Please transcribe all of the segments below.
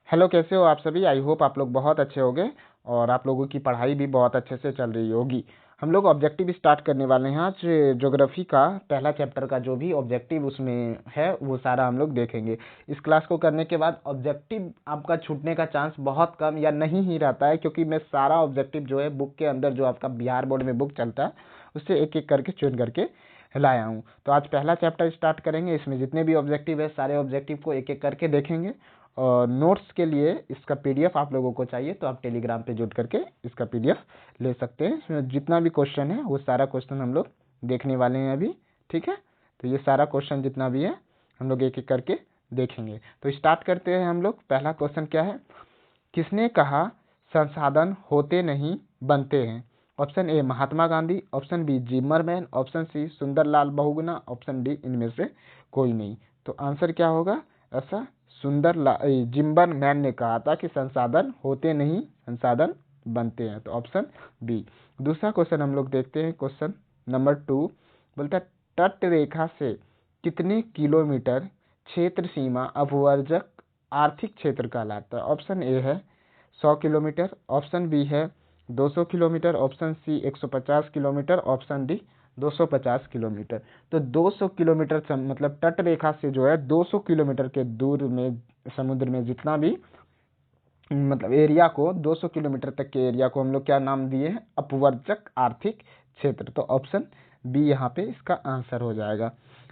Hello, कैसे हो आप सभी। आई होप आप लोग बहुत अच्छे होंगे और आप लोगों की पढ़ाई भी बहुत अच्छे से चल रही होगी। हम लोग ऑब्जेक्टिव स्टार्ट करने वाले हैं आज। ज्योग्राफी का पहला चैप्टर का जो भी ऑब्जेक्टिव उसमें है वो सारा हम लोग देखेंगे। इस क्लास को करने के बाद ऑब्जेक्टिव आपका छूटने का चांस बहुत कम या नहीं ही रहता है, क्योंकि मैं सारा ऑब्जेक्टिव जो है बुक के अंदर जो आपका बिहार बोर्ड में बुक चलता है उससे एक एक करके चुन करके लाया हूँ। तो आज पहला चैप्टर स्टार्ट करेंगे। इसमें जितने भी ऑब्जेक्टिव है सारे ऑब्जेक्टिव को एक एक करके देखेंगे। और नोट्स के लिए इसका पीडीएफ आप लोगों को चाहिए तो आप टेलीग्राम पे जुड़ करके इसका पीडीएफ ले सकते हैं। इसमें जितना भी क्वेश्चन है वो सारा क्वेश्चन हम लोग देखने वाले हैं अभी। ठीक है, तो ये सारा क्वेश्चन जितना भी है हम लोग एक एक करके देखेंगे। तो स्टार्ट करते हैं हम लोग। पहला क्वेश्चन क्या है, किसने कहा संसाधन होते नहीं बनते हैं? Option A Mahatma Gandhi, option B Zimmerman, option C Sunderlal Bahuguna, option D इनमें से कोई नहीं। तो आंसर क्या होगा? ऐसा जिम्बरमैन ने कहा था कि संसाधन होते नहीं, संसाधन बनते हैं। तो ऑप्शन बी। दूसरा क्वेश्चन हम लोग देखते हैं। क्वेश्चन नंबर 2 बोलता है तट रेखा से कितने किलोमीटर क्षेत्र सीमा अपवर्जक आर्थिक क्षेत्र कहलाता है? ऑप्शन ए है 100 किलोमीटर, ऑप्शन बी है 200 kilometre, option C 150 kilometre, option D 250 kilometre. तो 200 किलोमीटर मतलब तट रेखा से जो है 200 किलोमीटर के दूर में समुद्र में जितना भी मतलब एरिया को 200 किलोमीटर तक के एरिया को हम लोग क्या नाम दिए हैं? अपवर्जक आर्थिक क्षेत्र। तो ऑप्शन बी यहाँ पे इसका आंसर हो जाएगा।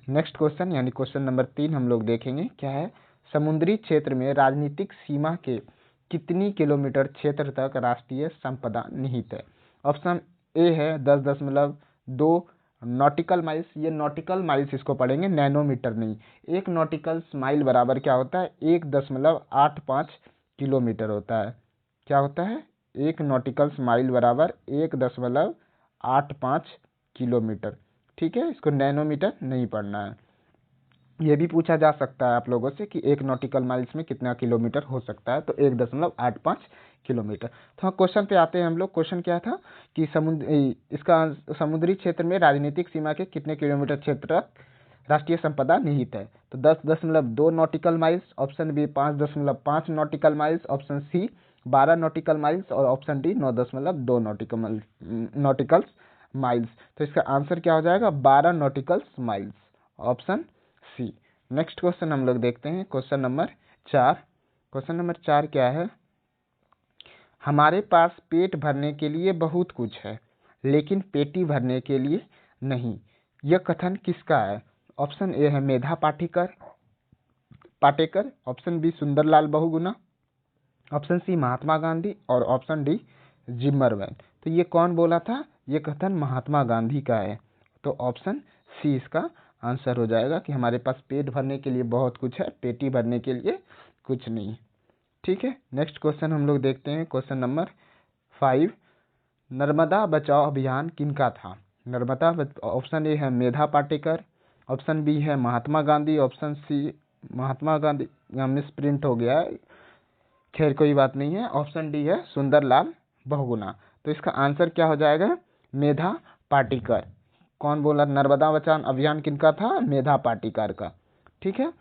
नेक्स्ट क्वेश्चन यानी क्वेश्चन नंबर 3 हम लोग देखेंगे क्या है। समुद्री क्षेत्र में राजनीतिक सीमा के कितनी किलोमीटर क्षेत्र तक राष्ट्रीय संपदा निहित है? ऑप्शन ए है 10.2 नॉटिकल माइल्स। ये नॉटिकल माइल्स इसको पढ़ेंगे, नैनोमीटर नहीं। एक नॉटिकल माइल बराबर क्या होता है? 1.85 किलोमीटर होता है। क्या होता है? एक नॉटिकल माइल बराबर 1.85 किलोमीटर। ठीक है, इसको नैनोमीटर नहीं पढ़ना है। ये भी पूछा जा सकता है आप लोगों से कि एक नॉटिकल माइल्स में कितना किलोमीटर हो सकता है, तो 1.85 किलोमीटर। तो हाँ, क्वेश्चन पे आते हैं हम लोग। क्वेश्चन क्या था कि इसका समुद्री क्षेत्र में राजनीतिक सीमा के कितने किलोमीटर क्षेत्र तक राष्ट्रीय संपदा निहित है? तो 10.2 nautical miles, option B 5.5 nautical miles, option C 12 nautical miles और ऑप्शन डी 9.2 नॉटिकल माइल्स। तो इसका आंसर क्या हो जाएगा? 12 nautical miles, option C. Next question हम लोग देखते हैं। Question number 4। क्वेश्चन नंबर 4 क्या है, हमारे पास पेट भरने के लिए बहुत कुछ है लेकिन पेटी भरने के लिए नहीं, यह कथन किसका है? ऑप्शन ए है Medha Patkar, option B Sunderlal Bahuguna, option C Mahatma Gandhi और ऑप्शन डी जिमरमैन। तो ये कौन बोला था? ये कथन महात्मा गांधी का है। तो ऑप्शन सी इसका आंसर हो जाएगा कि हमारे पास पेट भरने के लिए बहुत कुछ है, पेटी भरने के लिए कुछ नहीं। ठीक है, नेक्स्ट क्वेश्चन हम लोग देखते हैं। क्वेश्चन नंबर 5, नर्मदा बचाओ अभियान किनका था? ऑप्शन ए है मेधा पाटेकर, ऑप्शन बी है महात्मा गांधी, ऑप्शन सी महात्मा गांधी, यहाँ मिस प्रिंट हो गया है, खैर कोई बात नहीं है, ऑप्शन डी है सुंदरलाल बहुगुणा। तो इसका आंसर क्या हो जाएगा? मेधा पाटेकर। कौन बोला नर्मदा बचाओ अभियान किनका था? मेधा पाटेकर का। ठीक है,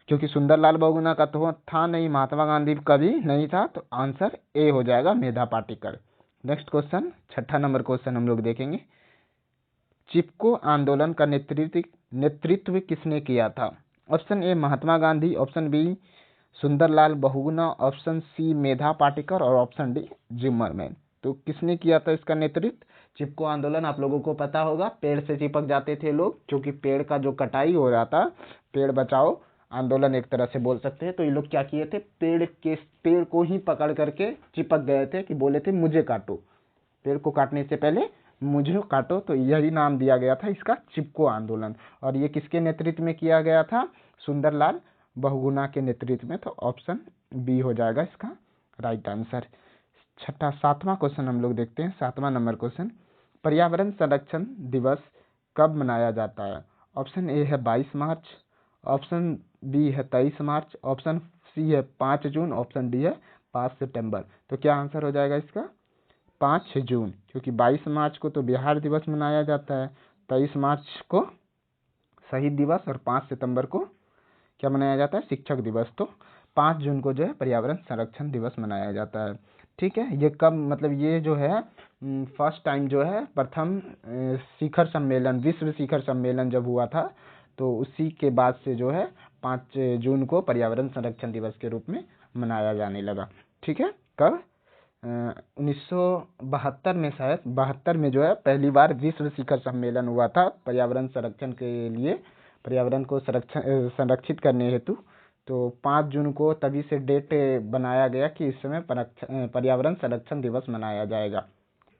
क्योंकि सुंदरलाल बहुगुणा का तो था नहीं, महात्मा गांधी का भी नहीं था, तो आंसर ए हो जाएगा मेधा पाटेकर। नेक्स्ट क्वेश्चन, 6ठा नंबर क्वेश्चन हम लोग देखेंगे। चिपको आंदोलन का नेतृत्व किसने किया था? Option A Mahatma Gandhi, option B Sunderlal Bahuguna, option C Medha Patkar और ऑप्शन डी जिमरमैन। तो किसने किया था इसका नेतृत्व? चिपको आंदोलन आप लोगों को पता होगा, पेड़ से चिपक जाते थे लोग, क्योंकि पेड़ का जो कटाई हो रहा था, पेड़ बचाओ आंदोलन एक तरह से बोल सकते हैं। तो ये लोग क्या किए थे? पेड़ को ही पकड़ करके चिपक गए थे कि बोले थे मुझे काटो, पेड़ को काटने से पहले मुझे काटो। तो यही नाम दिया गया था इसका, चिपको आंदोलन। और ये किसके नेतृत्व में किया गया था? सुंदरलाल बहुगुणा के नेतृत्व में। तो ऑप्शन बी हो जाएगा इसका राइट आंसर। 7वां क्वेश्चन हम लोग देखते हैं। 7वां नंबर क्वेश्चन, पर्यावरण संरक्षण दिवस कब मनाया जाता है? ऑप्शन ए है 22 मार्च, ऑप्शन बी है 23 मार्च, ऑप्शन सी है 5 जून, ऑप्शन डी है 5 सितंबर। तो क्या आंसर हो जाएगा इसका? 5 जून, क्योंकि 22 मार्च को तो बिहार दिवस मनाया जाता है, 23 मार्च को शहीद दिवस और 5 सितंबर को क्या मनाया जाता है? शिक्षक दिवस। तो 5 जून को जो है पर्यावरण संरक्षण दिवस मनाया जाता है। ठीक है, ये कब, मतलब ये जो है फर्स्ट टाइम जो है प्रथम शिखर सम्मेलन, विश्व शिखर सम्मेलन जब हुआ था, तो उसी के बाद से जो है 5 जून को पर्यावरण संरक्षण दिवस के रूप में मनाया जाने लगा। ठीक है, कब 1972 में, शायद 72 में जो है पहली बार विश्व शिखर सम्मेलन हुआ था पर्यावरण संरक्षण के लिए, पर्यावरण को संरक्षित करने हेतु। तो 5 जून को तभी से डेट बनाया गया कि इस समय पर्यावरण संरक्षण दिवस मनाया जाएगा।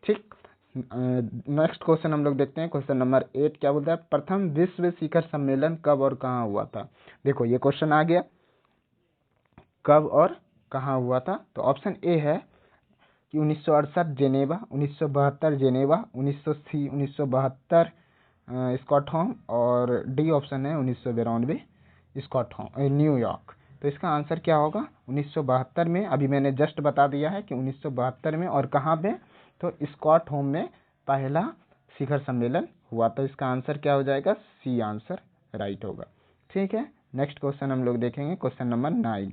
ठीक, नेक्स्ट क्वेश्चन हम लोग देखते हैं। क्वेश्चन नंबर 8 क्या बोलता है, प्रथम विश्व शिखर सम्मेलन कब और कहाँ हुआ था। देखो ये क्वेश्चन आ गया, कब और कहाँ हुआ था। तो ऑप्शन ए है कि 1968 जेनेवा, 1972 जेनेवा, 1972 स्टॉकहोम, और डी ऑप्शन है 1992 स्टॉकहोम न्यूयॉर्क। तो इसका आंसर क्या होगा, 1972 में। अभी मैंने जस्ट बता दिया है कि 1972 में, और कहाँ पे, तो स्टॉकहोम में पहला शिखर सम्मेलन हुआ। तो इसका आंसर क्या हो जाएगा, सी आंसर राइट होगा। ठीक है, नेक्स्ट क्वेश्चन हम लोग देखेंगे। क्वेश्चन नंबर 9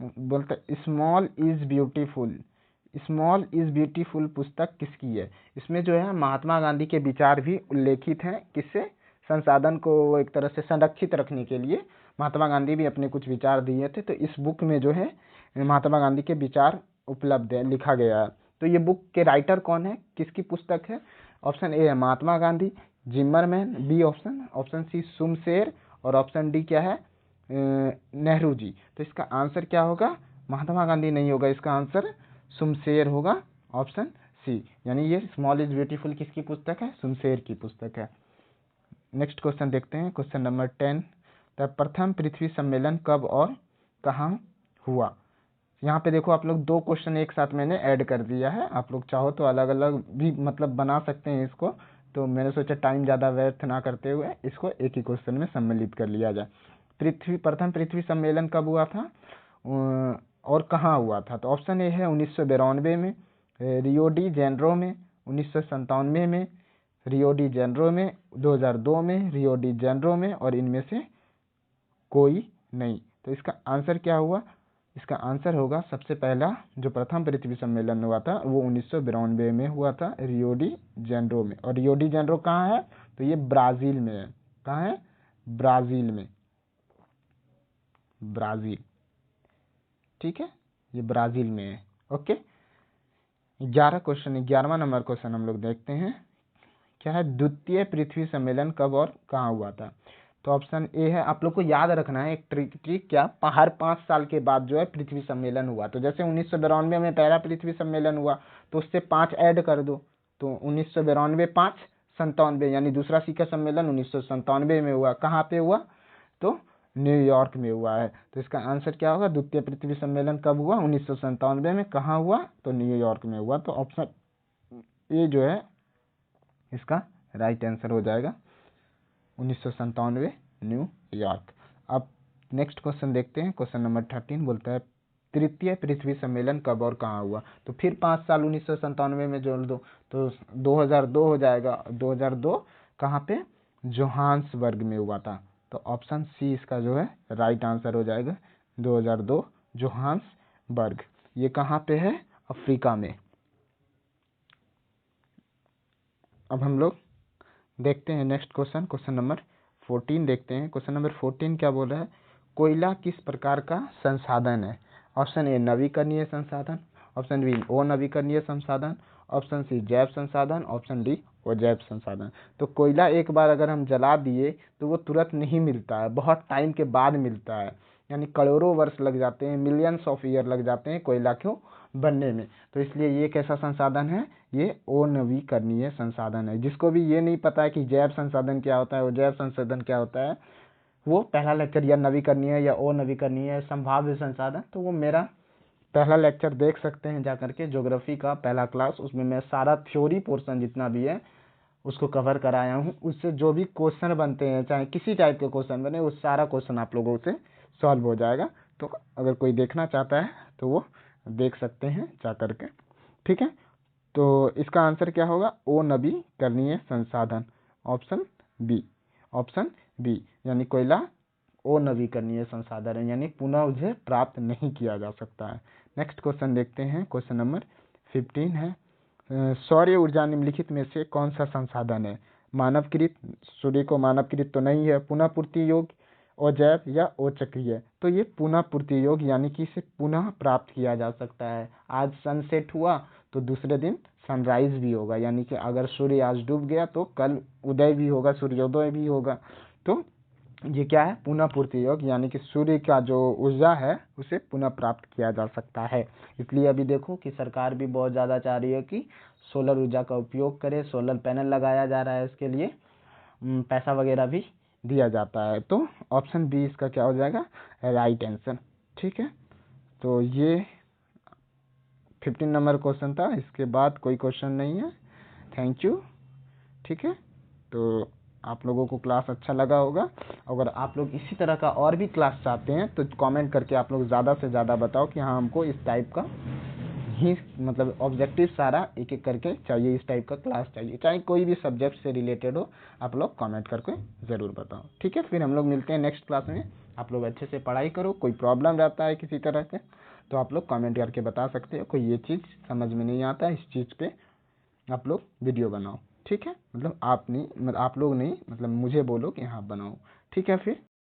बोलता है small is beautiful. Small is beautiful पुस्तक किसकी है। इसमें जो है महात्मा गांधी के विचार भी उल्लेखित हैं। किससे, संसाधन को एक तरह से संरक्षित रखने के लिए महात्मा गांधी भी अपने कुछ विचार दिए थे। तो इस बुक में जो है महात्मा गांधी के विचार उपलब्ध है, लिखा गया है। तो ये बुक के राइटर कौन है, किसकी पुस्तक है। ऑप्शन ए है Mahatma Gandhi, Zimmerman, B option, option C Sumsher, और ऑप्शन डी क्या है, नेहरू जी। तो इसका आंसर क्या होगा, महात्मा गांधी नहीं होगा, इसका आंसर सुमशेर होगा, ऑप्शन सी। यानी ये स्मॉल इज ब्यूटीफुल किसकी पुस्तक है, सुमशेर की पुस्तक है। नेक्स्ट क्वेश्चन देखते हैं। क्वेश्चन नंबर 10, तब प्रथम पृथ्वी सम्मेलन कब और कहाँ हुआ। यहाँ पे देखो आप लोग 2 क्वेश्चन एक साथ मैंने ऐड कर दिया है। आप लोग चाहो तो अलग अलग भी मतलब बना सकते हैं इसको। तो मैंने सोचा टाइम ज़्यादा व्यर्थ ना करते हुए इसको एक ही क्वेश्चन में सम्मिलित कर लिया जाए। प्रथम पृथ्वी सम्मेलन कब हुआ था और कहाँ हुआ था। तो ऑप्शन ए है 1992 में, रियो डी जेनेरो में, 1997 में, रियो डी जेनेरो में, 2002 में, रियो डी जेनेरो में, और इनमें से कोई नहीं। तो इसका आंसर क्या हुआ, इसका आंसर होगा सबसे पहला जो प्रथम पृथ्वी सम्मेलन हुआ था वो 1992 में हुआ था, रियो डी जेनेरो में। और रियो डी जेनेरो कहाँ है, तो ये ब्राज़ील में है। कहाँ है, ब्राज़ील में, ब्राज़ील। ठीक है, ये ब्राज़ील में है। ओके, 11वां नंबर क्वेश्चन हम लोग देखते हैं। क्या है, द्वितीय पृथ्वी सम्मेलन कब और कहाँ हुआ था। तो ऑप्शन ए है, आप लोग को याद रखना है एक ट्रिक क्या, हर 5 साल के बाद जो है पृथ्वी सम्मेलन हुआ। तो जैसे 1992 में पहला पृथ्वी सम्मेलन हुआ तो उससे 5 ऐड कर दो, तो 1992 5 97, यानी दूसरा शिखर सम्मेलन 1997 में हुआ। कहाँ पे हुआ, तो न्यूयॉर्क में हुआ है। तो इसका आंसर क्या होगा, द्वितीय पृथ्वी सम्मेलन कब हुआ, 1997 में। कहाँ हुआ, तो न्यूयॉर्क में हुआ। तो ऑप्शन ए जो है इसका राइट आंसर हो जाएगा, 1997 न्यूयॉर्क। अब नेक्स्ट क्वेश्चन देखते हैं। क्वेश्चन नंबर 13 बोलता है तृतीय पृथ्वी सम्मेलन कब और कहाँ हुआ। तो फिर 5 साल 1997 में जोड़ दो तो 2002 हो जाएगा। 2002 कहाँ पे, जोहान्सबर्ग में हुआ था। तो ऑप्शन सी इसका जो है राइट आंसर हो जाएगा, 2002 जोहान्सबर्ग। ये कहाँ पे है, अफ्रीका में। अब हम लोग देखते हैं नेक्स्ट क्वेश्चन। क्वेश्चन नंबर 14 देखते हैं। क्वेश्चन नंबर 14 क्या बोल रहा है, कोयला किस प्रकार का संसाधन है। ऑप्शन ए नवीकरणीय संसाधन, ऑप्शन बी अनवीकरणीय संसाधन, ऑप्शन सी जैव संसाधन, ऑप्शन डी अजैव संसाधन। तो कोयला एक बार अगर हम जला दिए तो वो तुरंत नहीं मिलता है, बहुत टाइम के बाद मिलता है, यानी करोड़ों वर्ष लग जाते हैं, मिलियंस ऑफ ईयर लग जाते हैं कोयला को बनने में। तो इसलिए ये कैसा संसाधन है, ये अनवीकरणीय संसाधन है। जिसको भी ये नहीं पता है कि जैव संसाधन क्या होता है और जैव संसाधन क्या होता है, वो पहला लेक्चर या नवीकरणीय या अनवीकरणीय संभाव्य संसाधन, तो वो मेरा पहला लेक्चर देख सकते हैं जाकर के, ज्योग्राफी का पहला क्लास। उसमें मैं सारा थ्योरी पोर्शन जितना भी है उसको कवर कराया हूँ। उससे जो भी क्वेश्चन बनते हैं, चाहे किसी टाइप के क्वेश्चन बने, वो सारा क्वेश्चन आप लोगों से सॉल्व हो जाएगा। तो अगर कोई देखना चाहता है तो वो देख सकते हैं जा करके। ठीक है, तो इसका आंसर क्या होगा, अनवीकरणीय संसाधन, ऑप्शन बी, ऑप्शन बी, यानी कोयला अनवीकरणीय संसाधन है, यानी पुनः उसे प्राप्त नहीं किया जा सकता है। नेक्स्ट क्वेश्चन देखते हैं, क्वेश्चन नंबर 15 है, सौर ऊर्जा निम्नलिखित में से कौन सा संसाधन है? मानवकृत, सूर्य को मानवकृत तो नहीं है, पुनः पूर्ति योग्य, अजैव या अचक्रीय। तो ये पुनः पूर्ति योग्य, यानी कि इसे पुनः प्राप्त किया जा सकता है। आज सनसेट हुआ तो दूसरे दिन सनराइज भी होगा, यानी कि अगर सूर्य आज डूब गया तो कल उदय भी होगा, सूर्योदय भी होगा। तो ये क्या है? पुनः पूर्ति योग्य, यानी कि सूर्य का जो ऊर्जा है उसे पुनः प्राप्त किया जा सकता है। इसलिए अभी देखो कि सरकार भी बहुत ज़्यादा चाह रही है कि सोलर ऊर्जा का उपयोग करे, सोलर पैनल लगाया जा रहा है, इसके लिए पैसा वगैरह भी दिया जाता है। तो ऑप्शन बी इसका क्या हो जाएगा? Right answer. ठीक है, तो ये 15 नंबर क्वेश्चन था, इसके बाद कोई क्वेश्चन नहीं है। Thank you. ठीक है, तो आप लोगों को क्लास अच्छा लगा होगा। अगर आप लोग इसी तरह का और भी क्लास चाहते हैं तो कमेंट करके आप लोग ज़्यादा से ज़्यादा बताओ कि हाँ हमको इस टाइप का ही, मतलब ऑब्जेक्टिव सारा एक एक करके चाहिए, इस टाइप का क्लास चाहिए, चाहे कोई भी सब्जेक्ट से रिलेटेड हो। आप लोग कमेंट करके ज़रूर बताओ। ठीक है, फिर हम लोग मिलते हैं नेक्स्ट क्लास में। आप लोग अच्छे से पढ़ाई करो। कोई प्रॉब्लम रहता है किसी तरह से तो आप लोग कमेंट करके बता सकते हो, कोई ये चीज़ समझ में नहीं आता, इस चीज़ पे आप लोग वीडियो बनाओ। ठीक है, मतलब आप नहीं, मतलब आप लोग नहीं, मतलब मुझे बोलो कि हाँ बनाओ। ठीक है फिर।